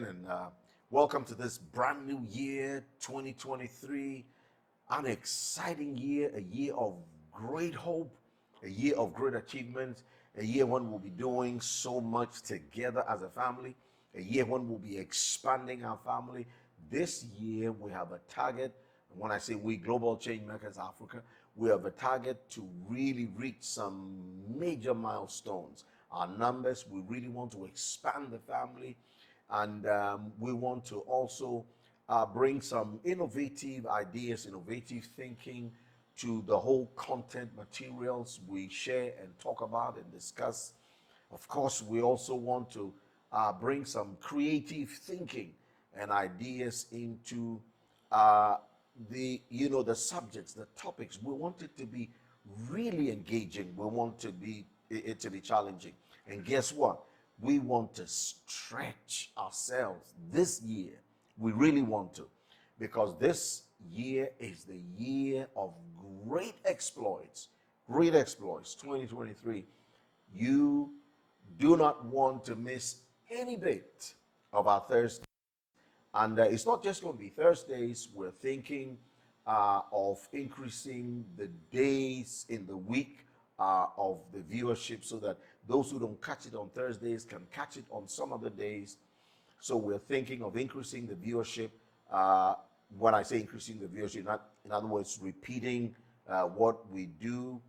again, and welcome to this brand new year, 2023. An exciting year, a year of great hope, a year of great achievements, a year when we'll be doing so much together as a family, a year when we'll be expanding our family. This year, we have a target. And when I say we, Global Change Makers Africa, we have a target to really reach some major milestones. Our numbers, we really want to expand the family, and we want to also bring some innovative ideas, innovative thinking to the whole content materials we share and talk about and discuss. Of course, we also want to bring some creative thinking and ideas into the subjects, the topics. We want it to be really engaging. We want it to be challenging. And guess what? We want to stretch ourselves this year. We really want to, because this year is the year of great exploits. Great exploits, 2023. You do not want to miss any bit of our Thursday. And it's not just going to be Thursdays. We're thinking of increasing the days in the week of the viewership, so that those who don't catch it on Thursdays can catch it on some other days. So we're thinking of increasing the viewership. When I say increasing the viewership, not, in other words, repeating what we do,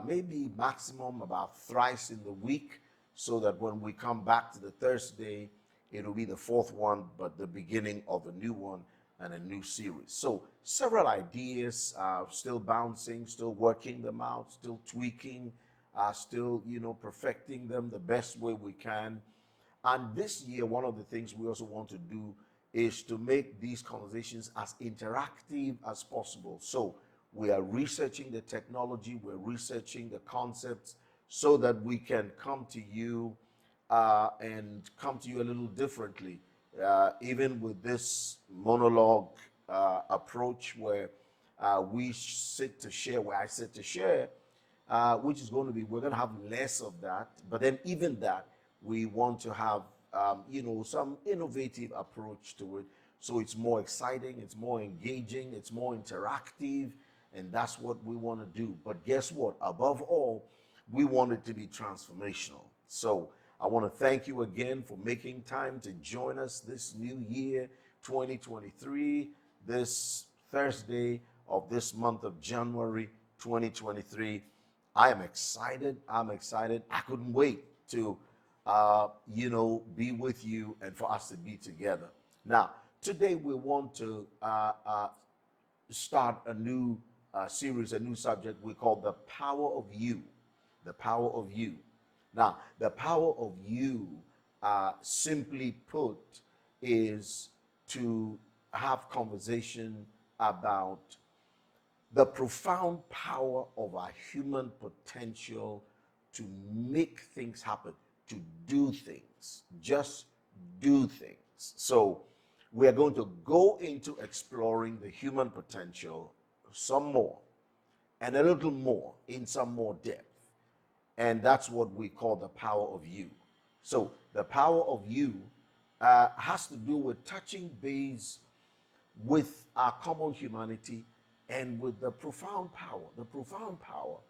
maybe maximum about thrice in the week, so that when we come back to the Thursday, it'll be the fourth one, but the beginning of a new one and a new series. So several ideas, still bouncing, still working them out, still tweaking, still, perfecting them the best way we can. And this year, one of the things we also want to do is to make these conversations as interactive as possible. So we are researching the technology, we're researching the concepts, so that we can come to you and come to you a little differently. Even with this monologue approach, where we sit to share, where I sit to share, which is going to be, we're going to have less of that. But then even that, we want to have, some innovative approach to it. So it's more exciting, it's more engaging, it's more interactive, and that's what we want to do. But guess what? Above all, we want it to be transformational. So I want to thank you again for making time to join us this new year, 2023, this Thursday of this month of January 2023. I am excited. I'm excited. I couldn't wait to, be with you and for us to be together. Now, today we want to start a new series, a new subject we call The Power of You. The Power of You. Now, the power of you, simply put, is to have conversation about the profound power of our human potential to make things happen, to do things, just do things. So we are going to go into exploring the human potential some more, and a little more, in some more depth. And that's what we call the power of you. So the power of you has to do with touching base with our common humanity and with the profound power,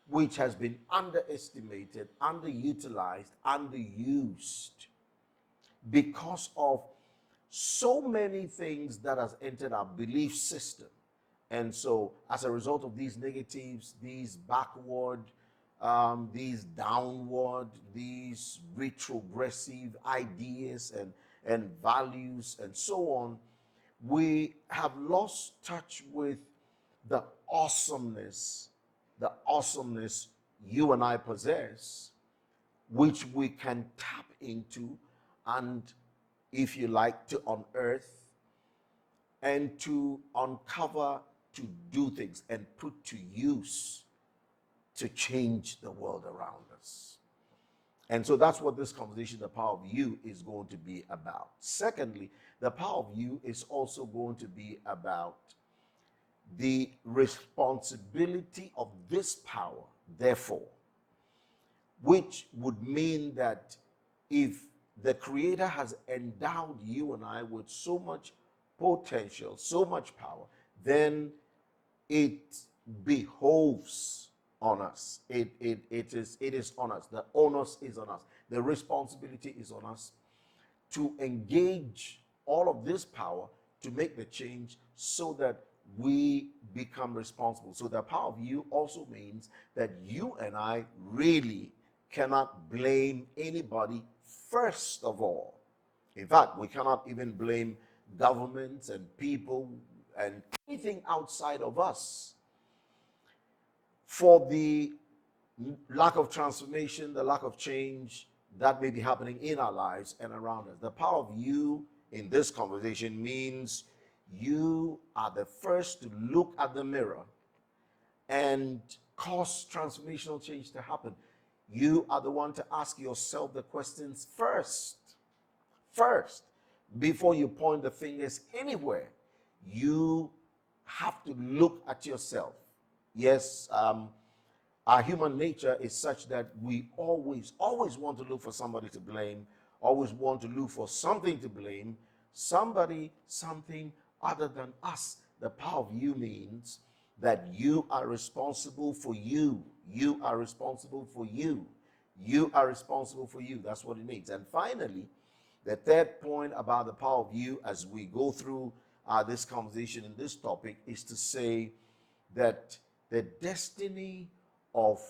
which has been underestimated, underutilized, underused because of so many things that has entered our belief system. And so as a result of these negatives, these backward, these downward, these retrogressive ideas and values and so on, we have lost touch with the awesomeness you and I possess, which we can tap into and, if you like, to unearth and to uncover, to do things and put to use to change the world around us. And so that's what this conversation, The Power of You, is going to be about. Secondly, the power of you is also going to be about the responsibility of this power, therefore, which would mean that if the Creator has endowed you and I with so much potential, so much power, then it behoves on us. It is on us. The onus is on us. The responsibility is on us to engage all of this power to make the change so that we become responsible. So the power of you also means that you and I really cannot blame anybody first of all. In fact, we cannot even blame governments and people and anything outside of us for the lack of transformation, the lack of change that may be happening in our lives and around us. The power of you in this conversation means you are the first to look at the mirror and cause transformational change to happen. You are the one to ask yourself the questions first, before you point the fingers anywhere. You have to look at yourself. Yes, our human nature is such that we always want to look for somebody to blame, always want to look for something to blame, somebody, something other than us. The power of you means that you are responsible for you. You are responsible for you. You are responsible for you. That's what it means. And finally, the third point about the power of you as we go through this conversation in this topic is to say that the destiny of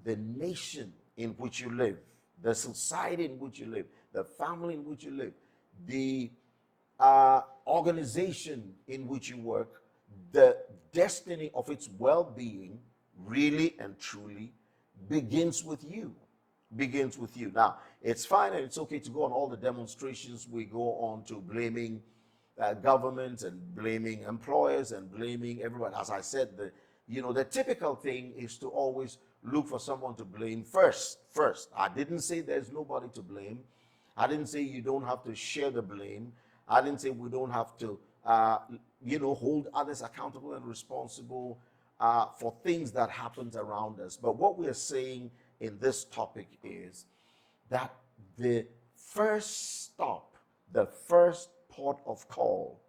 the nation in which you live, the society in which you live, the family in which you live, the organization in which you work, the destiny of its well-being really and truly begins with you. Begins with you. Now, it's fine and it's okay to go on all the demonstrations we go on to blaming governments and blaming employers and blaming everyone. As I said, the typical thing is to always look for someone to blame first. I didn't say there's nobody to blame. I didn't say you don't have to share the blame. I didn't say we don't have to, hold others accountable and responsible for things that happens around us. But what we are saying in this topic is that the first stop, the first port of call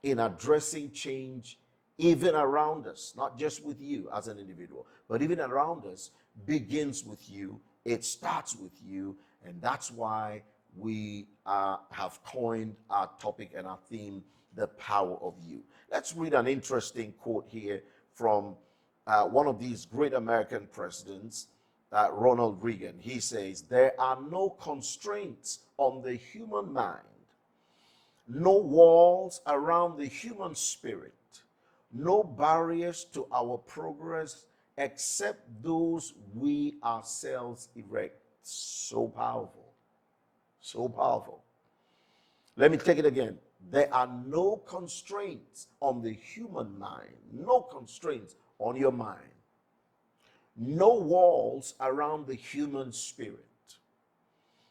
in addressing change, even around us, not just with you as an individual, but even around us, begins with you. It starts with you. And that's why we have coined our topic and our theme, the power of you. Let's read an interesting quote here from one of these great American presidents, Ronald Reagan. He says, "There are no constraints on the human mind, no walls around the human spirit, no barriers to our progress except those we ourselves erect." So powerful. So powerful. Let me take it again. There are no constraints on the human mind, no constraints on your mind, no walls around the human spirit.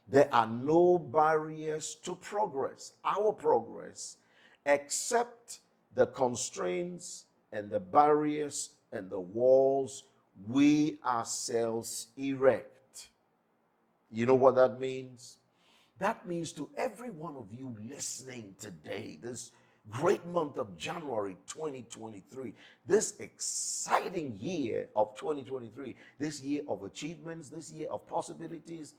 There are no barriers to progress, our progress, except the constraints and the barriers and the walls we ourselves erect. You know what that means? That means to every one of you listening today, this great month of January 2023, this exciting year of 2023, this year of achievements, this year of possibilities,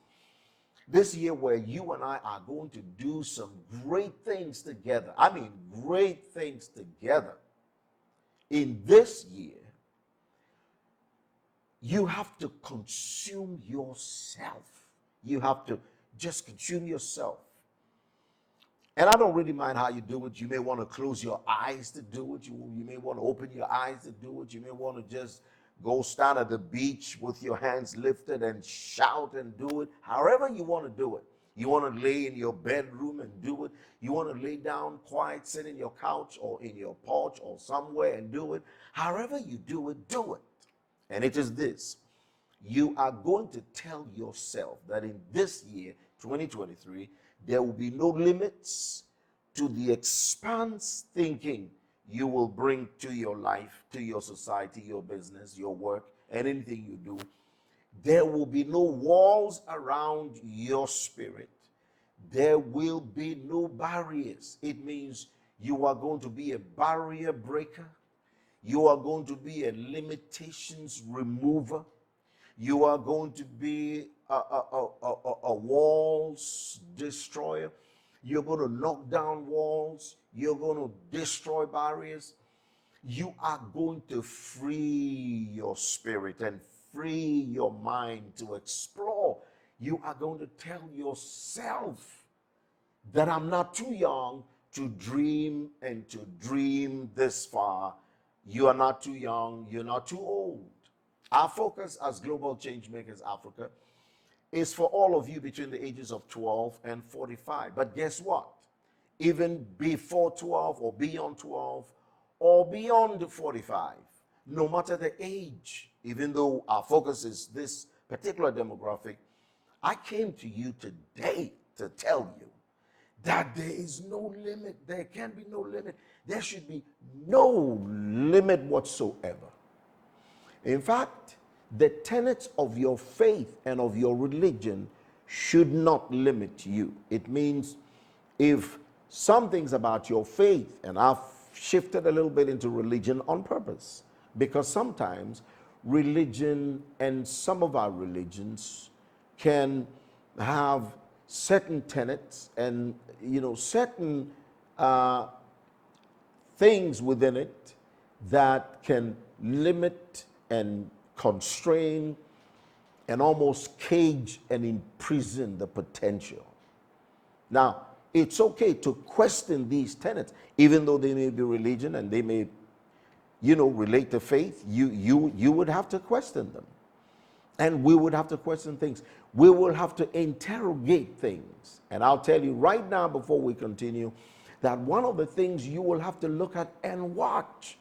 this year where you and I are going to do some great things together. I mean, great things together. In this year, you have to consume yourself. You have to just consume yourself. And I don't really mind how you do it. You may want to close your eyes to do it. You may want to open your eyes to do it. You may want to just go stand at the beach with your hands lifted and shout and do it. However you want to do it. You want to lay in your bedroom and do it. You want to lay down quiet, sit in your couch or in your porch or somewhere and do it. However you do it, do it. And it is this. You are going to tell yourself that in this year, 2023, there will be no limits to the expanse thinking you will bring to your life, to your society, your business, your work, and anything you do. There will be no walls around your spirit. There will be no barriers. It means you are going to be a barrier breaker. You are going to be a limitations remover. You are going to be a walls destroyer. You're going to knock down walls. You're going to destroy barriers. You are going to free your spirit and free your mind to explore. You are going to tell yourself that I'm not too young to dream and to dream this far. You are not too young, you're not too old. Our focus as Global Change Makers Africa is for all of you between the ages of 12 and 45. But guess what? Even before 12 or beyond 12 or beyond 45, no matter the age, even though our focus is this particular demographic, I came to you today to tell you that there is no limit. There can be no limit. There should be no limit whatsoever. In fact, the tenets of your faith and of your religion should not limit you. It means if some things about your faith, and I've shifted a little bit into religion on purpose, because sometimes religion and some of our religions can have certain tenets and certain things within it that can limit and constrain and almost cage and imprison the potential. Now, it's okay to question these tenets, even though they may be religion and they may, relate to faith. You would have to question them. And we would have to question things. We will have to interrogate things. And I'll tell you right now before we continue that one of the things you will have to look at and watch,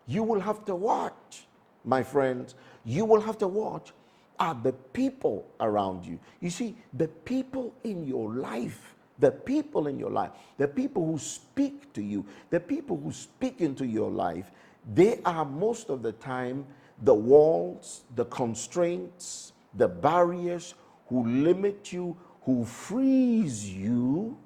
you will have to watch, my friends, you will have to watch are the people around you. You see, the people in your life, the people who speak to you, the people who speak into your life, they are most of the time the walls, the constraints, the barriers who limit you, who freeze you,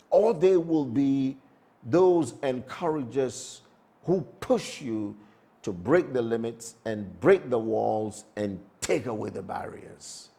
or they will be those encouragers who push you to break the limits and break the walls and take away the barriers.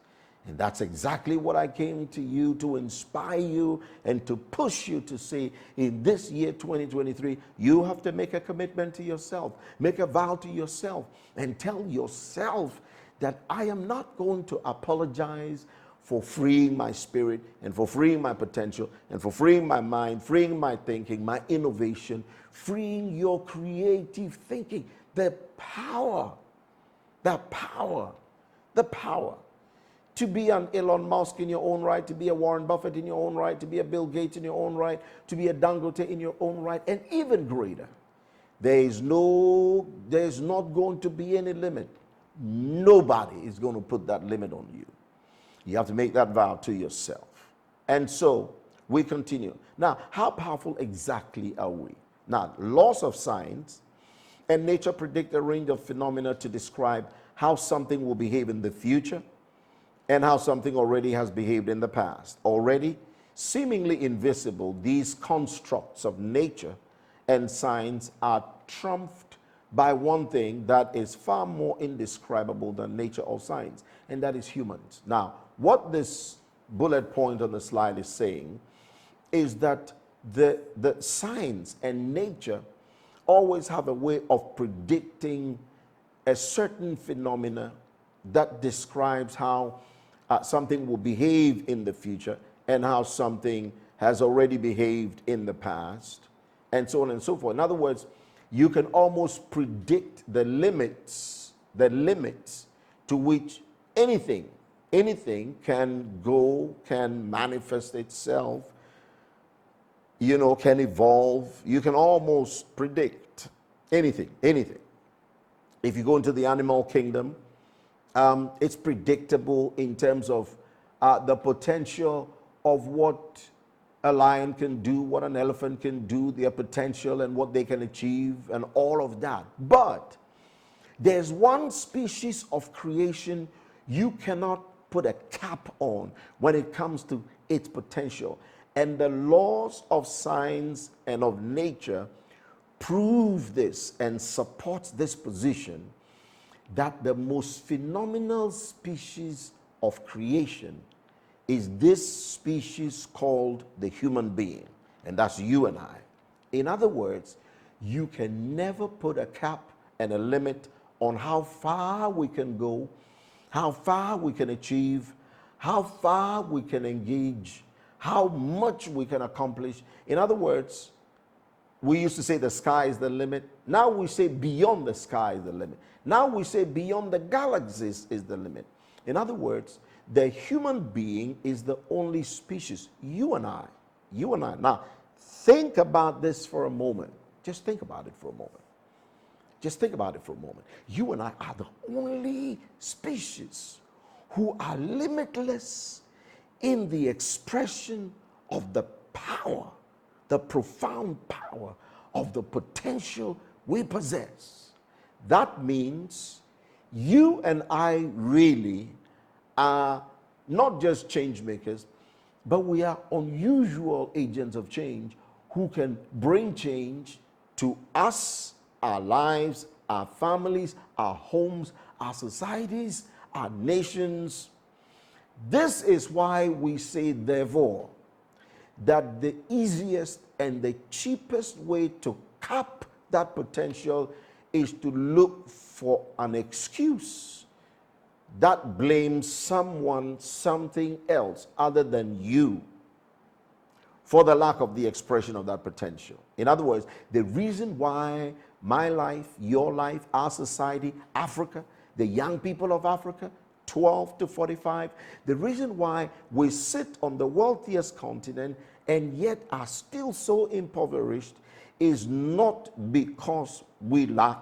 And that's exactly what I came to you to inspire you and to push you to say, in this year 2023, you have to make a commitment to yourself, make a vow to yourself, and tell yourself that I am not going to apologize for freeing my spirit and for freeing my potential and for freeing my mind, freeing my thinking, my innovation, freeing your creative thinking. The power to be an Elon Musk in your own right, to be a Warren Buffett in your own right, to be a Bill Gates in your own right, to be a Dangote in your own right, and even greater. There's not going to be any limit. Nobody is going to put that limit on you. You have to make that vow to yourself. And so we continue. Now, how powerful exactly are we? Now, laws of science and nature predict a range of phenomena to describe how something will behave in the future and how something already has behaved in the past. Already seemingly invisible, these constructs of nature and science are trumped by one thing that is far more indescribable than nature or science, and that is humans. Now, what this bullet point on the slide is saying is that the science and nature always have a way of predicting a certain phenomena that describes how something will behave in the future and how something has already behaved in the past, and so on and so forth. In other words, you can almost predict the limits to which anything can manifest itself, can evolve. You can almost predict anything. If you go into the animal kingdom, it's predictable in terms of the potential of what a lion can do, what an elephant can do, their potential and what they can achieve and all of that. But there's one species of creation you cannot put a cap on when it comes to its potential. And the laws of science and of nature prove this and support this position, that the most phenomenal species of creation is this species called the human being, and that's you and I. In other words, you can never put a cap and a limit on how far we can go, how far we can achieve, how far we can engage, how much we can accomplish. In other words, we used to say the sky is the limit. Now we say beyond the sky is the limit. Now we say beyond the galaxies is the limit. In other words, the human being is the only species. You and I. You and I. Now, think about this for a moment. Just think about it for a moment. Just think about it for a moment. You and I are the only species who are limitless in the expression of the power, the profound power of the potential we possess. That means you and I really are not just change makers, but we are unusual agents of change who can bring change to us, our lives, our families, our homes, our societies, our nations. This is why we say, therefore, that the easiest and the cheapest way to cap that potential is to look for an excuse that blames someone, something else other than you for the lack of the expression of that potential. In other words, the reason why my life, your life, our society, Africa, the young people of Africa, 12 to 45, the reason why we sit on the wealthiest continent and yet are still so impoverished is not because we lack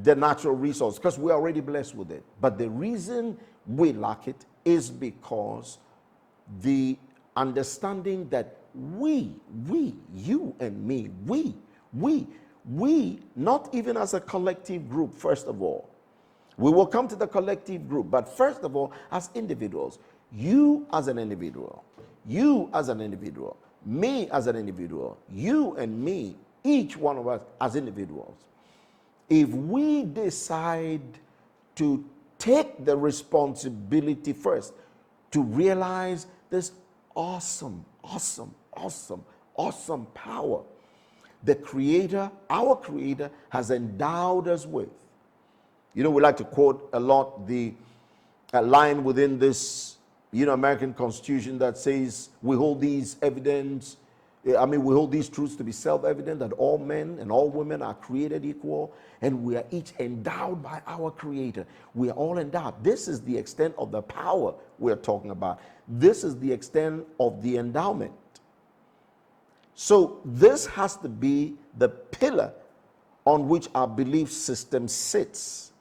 the natural resource, because we're already blessed with it. But the reason we lack it is because the understanding that we, you and me, we, not even as a collective group, first of all. We will come to the collective group, but first of all, as individuals, you as an individual, you as an individual, me as an individual, you and me, each one of us as individuals, if we decide to take the responsibility first to realize this awesome power the Creator, our Creator, has endowed us with. You know, we like to quote a lot the line within this, American Constitution that says we hold these we hold these truths to be self-evident, that all men and all women are created equal, and we are each endowed by our Creator. We are all endowed. This is the extent of the power we're talking about. This is the extent of the endowment. So this has to be the pillar on which our belief system sits.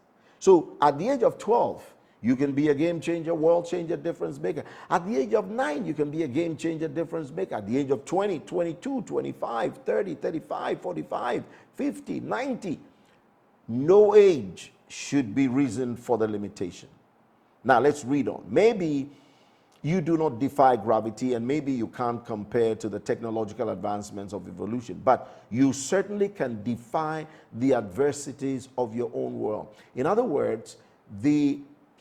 So at the age of 12, you can be a game changer, world changer, difference maker. At the age of 9, you can be a game changer, difference maker. At the age of 20, 22, 25, 30, 35, 45, 50, 90, no age should be reason for the limitation. Now let's read on. Maybe you do not defy gravity, and maybe you can't compare to the technological advancements of evolution, but you certainly can defy the adversities of your own world. In other words, the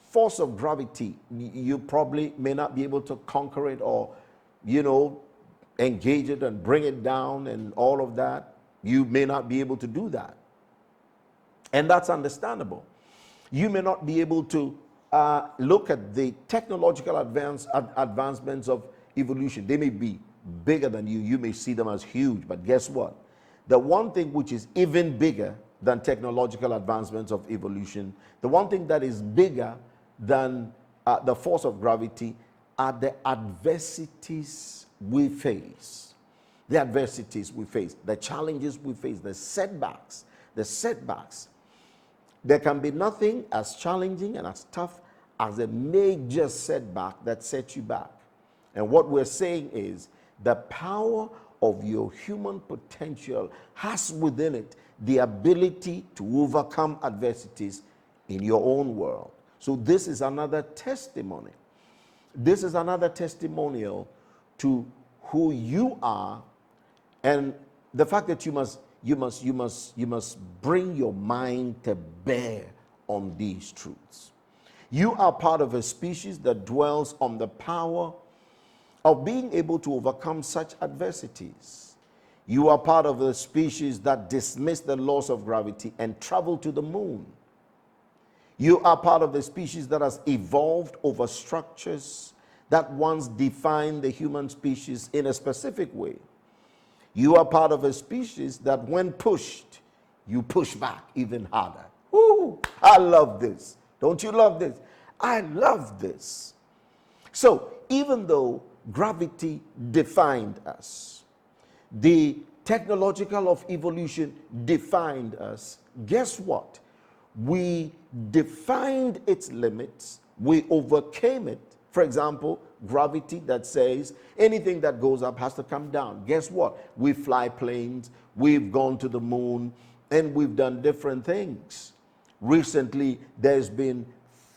force of gravity, you probably may not be able to conquer it or, engage it and bring it down and all of that. You may not be able to do that. And that's understandable. You may not be able to look at the technological advancements of evolution. They may be bigger than you. You may see them as huge, but guess what? The one thing which is even bigger than technological advancements of evolution, the one thing that is bigger than the force of gravity are the adversities we face. The adversities we face, the challenges we face, the setbacks. There can be nothing as challenging and as tough as a major setback that sets you back. And what we're saying is the power of your human potential has within it the ability to overcome adversities in your own world. So this is another testimony. This is another testimonial to who you are, and the fact that you must bring your mind to bear on these truths. You are part of a species that dwells on the power of being able to overcome such adversities. You are part of a species that dismiss the laws of gravity and travel to the moon. You are part of the species that has evolved over structures that once defined the human species in a specific way. You are part of a species that when pushed, you push back even harder. Woo! I love this. Don't you love this? I love this. So even though gravity defined us, the technological of evolution defined us, guess what? We defined its limits, we overcame it. For example, gravity that says anything that goes up has to come down. Guess what? We fly planes, we've gone to the moon, and we've done different things. Recently, there's been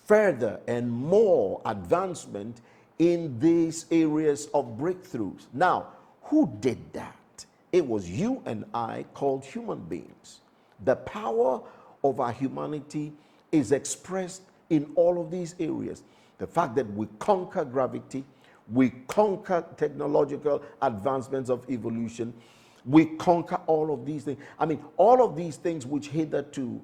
further and more advancement in these areas of breakthroughs. Now, who did that? It was you and I, called human beings. The power of our humanity is expressed in all of these areas. The fact that we conquer gravity, we conquer technological advancements of evolution, we conquer all of these things. I mean, all of these things which hitherto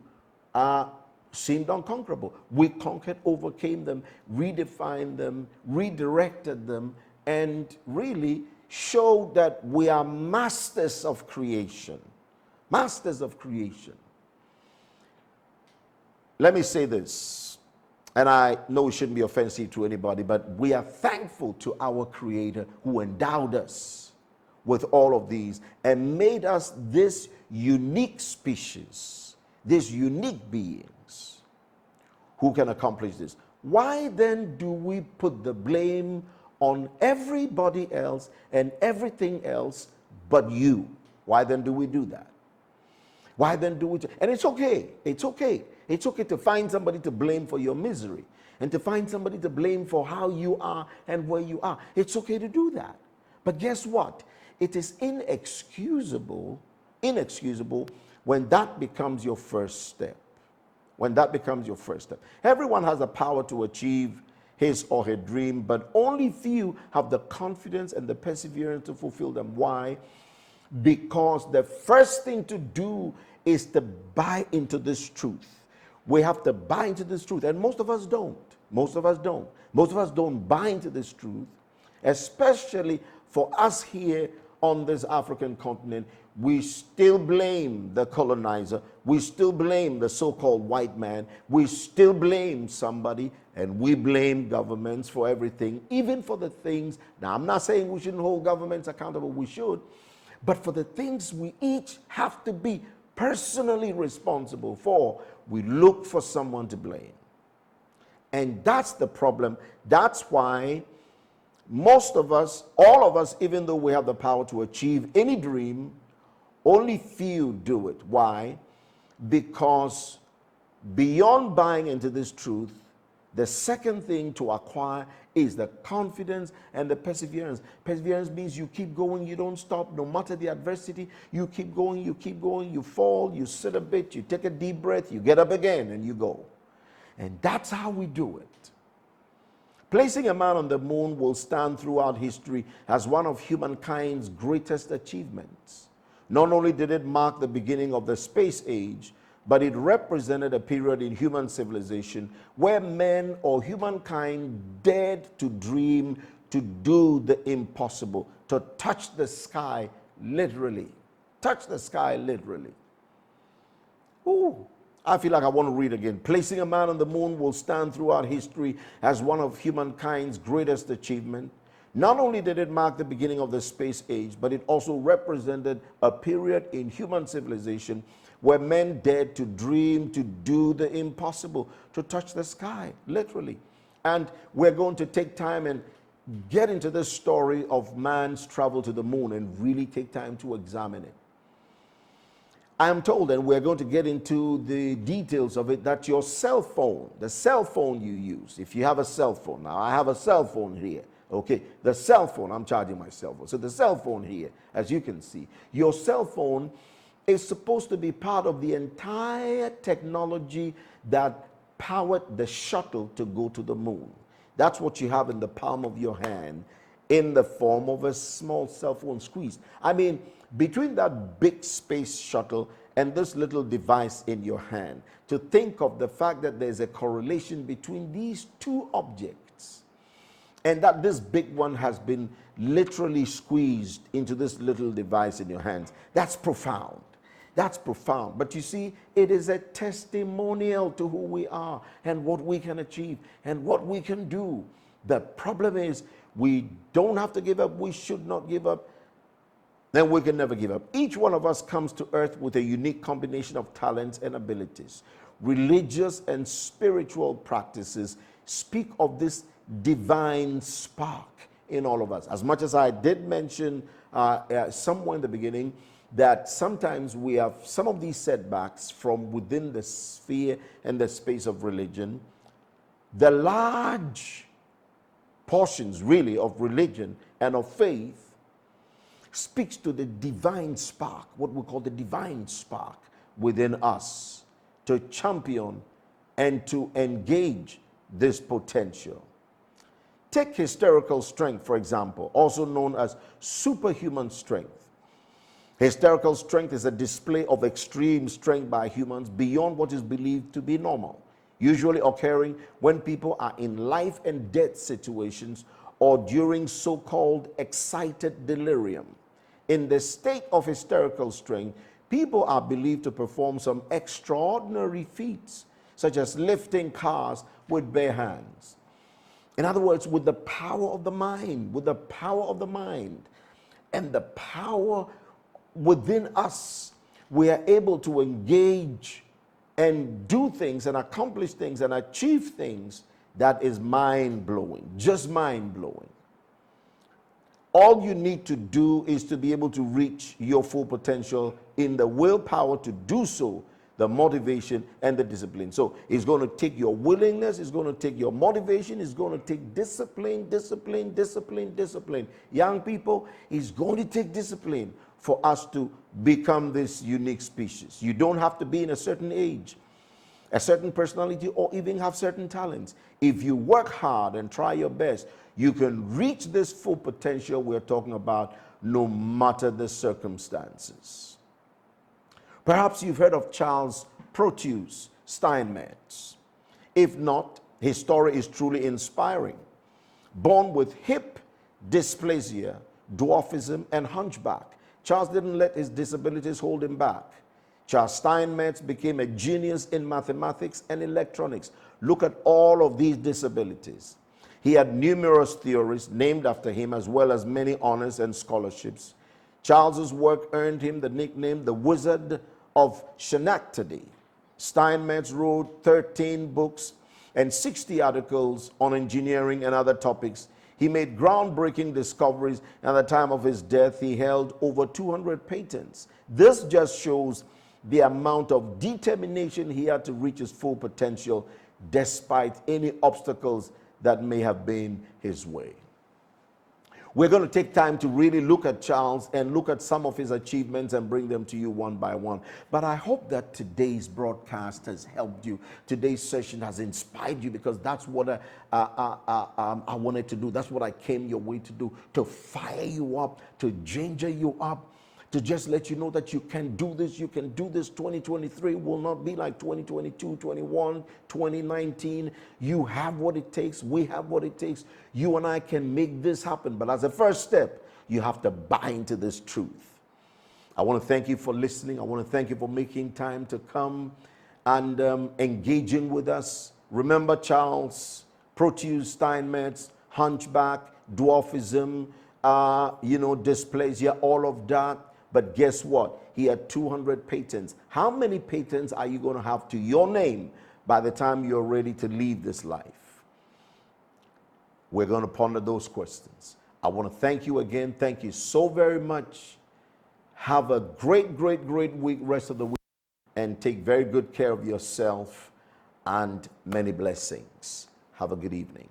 seemed unconquerable, we conquered, overcame them, redefined them, redirected them, and really showed that we are masters of creation. Masters of creation. Let me say this, and I know it shouldn't be offensive to anybody, but we are thankful to our Creator who endowed us with all of these and made us this unique species, this unique beings who can accomplish this. Why then do we put the blame on everybody else and everything else but you? Why then do we do that? Why then do we? And it's okay. It's okay. It's okay to find somebody to blame for your misery and to find somebody to blame for how you are and where you are. It's okay to do that. But guess what? It is inexcusable when that becomes your first step. When that becomes your first step. Everyone has the power to achieve his or her dream, but only few have the confidence and the perseverance to fulfill them. Why? Because the first thing to do is to buy into this truth. We have to buy into this truth, and most of us don't. Most of us don't. Most of us don't buy into this truth, especially for us here on this African continent. We still blame the colonizer. We still blame the so-called white man. We still blame somebody, and we blame governments for everything, even for the things. Now, I'm not saying we shouldn't hold governments accountable. We should. But for the things we each have to be personally responsible for, we look for someone to blame. And that's the problem. That's why most of us, all of us, even though we have the power to achieve any dream, only few do it. Why? Because beyond buying into this truth, the second thing to acquire is the confidence and the perseverance. Perseverance means you keep going, you don't stop, no matter the adversity. You keep going, you fall, you sit a bit, you take a deep breath, you get up again, and you go. And that's how we do it. Placing a man on the moon will stand throughout history as one of humankind's greatest achievements. Not only did it mark the beginning of the space age, but it represented a period in human civilization where men or humankind dared to dream, to do the impossible, to touch the sky literally. Touch the sky literally. Ooh, I feel like I want to read again. Placing a man on the moon will stand throughout history as one of humankind's greatest achievements. Not only did it mark the beginning of the space age, but it also represented a period in human civilization where men dared to dream, to do the impossible, to touch the sky, literally. And we're going to take time and get into this story of man's travel to the moon and really take time to examine it. I am told, and we're going to get into the details of it, that your cell phone, the cell phone you use, if you have a cell phone, now I have a cell phone here, okay, the cell phone, I'm charging my cell phone. So the cell phone here, as you can see, your cell phone is supposed to be part of the entire technology that powered the shuttle to go to the moon. That's what you have in the palm of your hand in the form of a small cell phone squeeze. I mean, between that big space shuttle and this little device in your hand, to think of the fact that there's a correlation between these two objects and that this big one has been literally squeezed into this little device in your hands, that's profound. That's profound. But you see, it is a testimonial to who we are and what we can achieve and what we can do. The problem is we don't have to give up. We should not give up. Then we can never give up. Each one of us comes to earth with a unique combination of talents and abilities. Religious and spiritual practices speak of this divine spark in all of us. As much as I did mention somewhere in the beginning that sometimes we have some of these setbacks from within the sphere and the space of religion, the large portions really of religion and of faith speaks to the divine spark, what we call the divine spark within us, to champion and to engage this potential. Take hysterical strength, for example, also known as superhuman strength. Hysterical strength is a display of extreme strength by humans beyond what is believed to be normal, usually occurring when people are in life and death situations or during so-called excited delirium. In the state of hysterical strength, people are believed to perform some extraordinary feats, such as lifting cars with bare hands. In other words, with the power of the mind, with the power of the mind and the power within us, we are able to engage and do things and accomplish things and achieve things that is mind-blowing, just mind-blowing. All you need to do is to be able to reach your full potential in the willpower to do so, the motivation and the discipline. So it's going to take your willingness, it's going to take your motivation, it's going to take discipline. Young people, it's going to take discipline for us to become this unique species. You don't have to be in a certain age, a certain personality, or even have certain talents. If you work hard and try your best, you can reach this full potential we're talking about no matter the circumstances. Perhaps you've heard of Charles Proteus Steinmetz. If not, his story is truly inspiring. Born with hip dysplasia, dwarfism, and hunchback, Charles didn't let his disabilities hold him back. Charles Steinmetz became a genius in mathematics and electronics. Look at all of these disabilities. He had numerous theories named after him, as well as many honors and scholarships. Charles's work earned him the nickname the Wizard of Schenectady. Steinmetz wrote 13 books and 60 articles on engineering and other topics. He made groundbreaking discoveries, and at the time of his death, he held over 200 patents. This just shows the amount of determination he had to reach his full potential, despite any obstacles that may have been his way. We're going to take time to really look at Charles and look at some of his achievements and bring them to you one by one. But I hope that today's broadcast has helped you. Today's session has inspired you, because that's what I wanted to do. That's what I came your way to do, to fire you up, to ginger you up, to just let you know that you can do this. You can do this. 2023 will not be like 2022, 21, 2019. You have what it takes. We have what it takes. You and I can make this happen. But as a first step, you have to buy into this truth. I want to thank you for listening. I want to thank you for making time to come and engaging with us. Remember Charles Proteus Steinmetz, hunchback, dwarfism, dysplasia, all of that. But guess what? He had 200 patents. How many patents are you going to have to your name by the time you're ready to leave this life? We're going to ponder those questions. I want to thank you again. Thank you so very much. Have a great, great, great week, rest of the week, and take very good care of yourself and many blessings. Have a good evening.